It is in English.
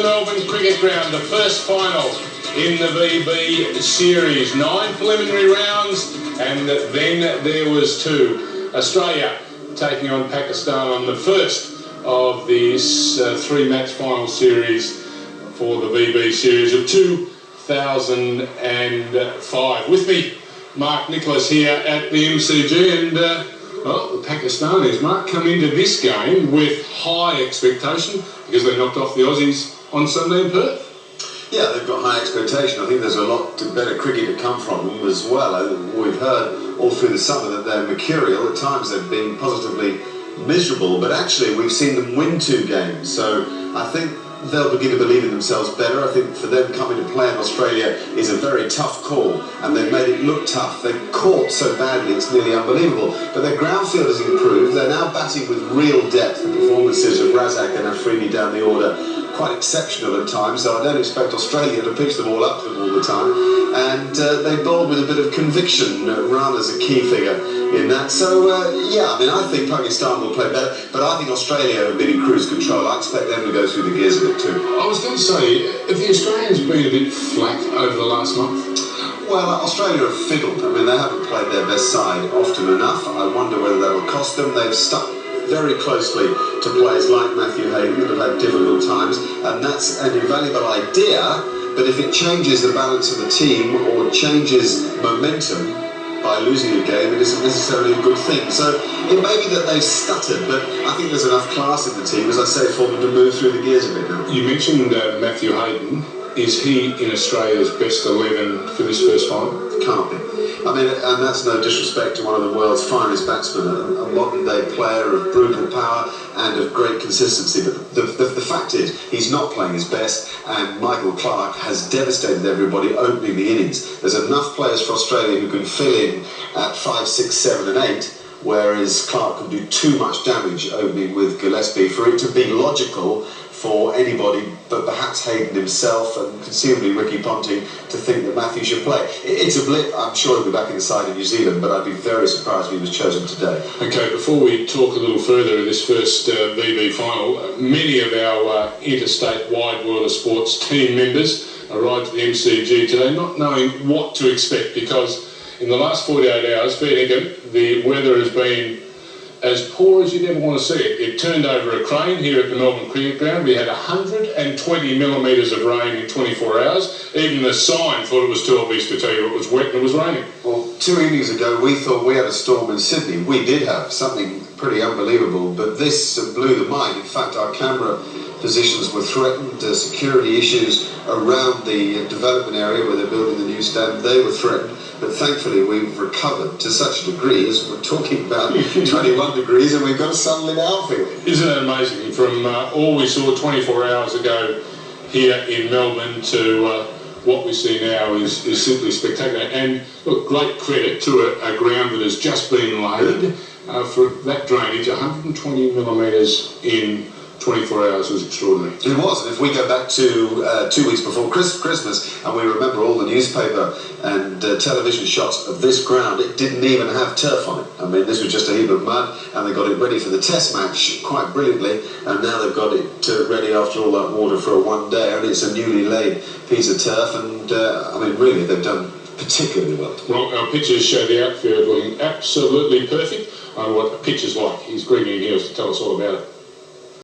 the Melbourne Cricket Ground, the first final in the VB series. 9 preliminary rounds, and then there was 2. Australia taking on Pakistan on the first of this 3-match final series for the VB series of 2005. With me, Mark Nicholas here at the MCG, and well, the Pakistanis, Mark, come into this game with high expectation because they knocked off the Aussies on Sunday in Perth. Yeah, they've got high expectation. I think there's a lot better cricket to come from them as well. We've heard all through the summer that they're mercurial. At times they've been positively miserable, but actually we've seen them win 2 games. So I think they'll begin to believe in themselves better. I think for them coming to play in Australia is a very tough call, and they've made it look tough. They've caught so badly, it's nearly unbelievable. But their ground field has improved. They're now batting with real depth. The performances of Razzaq and Afridi down the order quite exceptional at times, so I don't expect Australia to pitch them all up to them all the time. And they bowled with a bit of conviction. Rana's a key figure in that. So, yeah, I mean, I think Pakistan will play better, but I think Australia have been in cruise control. I expect them to go through the gears a bit too. I was going to say, have the Australians been a bit flat over the last month? Well, Australia have fiddled. I mean, they haven't played their best side often enough. I wonder whether that will cost them. They've stuck very closely to players like Matthew Hayden that have had difficult times, and that's an invaluable idea, but if it changes the balance of the team or changes momentum by losing a game, it isn't necessarily a good thing. So it may be that they've stuttered, but I think there's enough class in the team, as I say, for them to move through the gears a bit now. You mentioned Matthew Hayden. Is he in Australia's best 11 for this first final? Can't be. I mean, and that's no disrespect to one of the world's finest batsmen, a modern-day player of brutal power and of great consistency. But the fact is, he's not playing his best, and Michael Clarke has devastated everybody opening the innings. There's enough players for Australia who can fill in at 5, 6, 7 and 8, whereas Clarke can do too much damage opening with Gillespie for it to be logical for anybody but perhaps Hayden himself and conceivably Ricky Ponting to think that Matthew should play. It's a blip. I'm sure he'll be back in the side in New Zealand, but I'd be very surprised if he was chosen today. Okay, before we talk a little further of this first VB final, many of our interstate wide world of sports team members arrived at the MCG today not knowing what to expect, because in the last 48 hours, fair dinkum, the weather has been as poor as you'd ever want to see it. It turned over a crane here at the Melbourne Cricket Ground. We had 120 millimetres of rain in 24 hours. Even the sign thought it was too obvious to tell you it was wet and it was raining. Well, 2 evenings ago we thought we had a storm in Sydney. We did have something pretty unbelievable, but this blew the mind. In fact, our camera positions were threatened, security issues around the development area where they're building the new stand, they were threatened, but thankfully we've recovered to such a degree as we're talking about 21 degrees and we've got a sunlit outfield. Isn't that amazing? From all we saw 24 hours ago here in Melbourne to what we see now is simply spectacular. And look, great credit to a ground that has just been laid for that drainage. 120 millimetres in 24 hours was extraordinary. It was, and if we go back to 2 weeks before Christmas, and we remember all the newspaper and television shots of this ground, it didn't even have turf on it. I mean, this was just a heap of mud, and they got it ready for the test match quite brilliantly, and now they've got it ready after all that water for a 1 day, and it's a newly laid piece of turf, and I mean, really, they've done particularly well. Well, our pictures show the outfield looking absolutely perfect. I know what a pitch is like. Here's Gregory Niels to tell us all about it.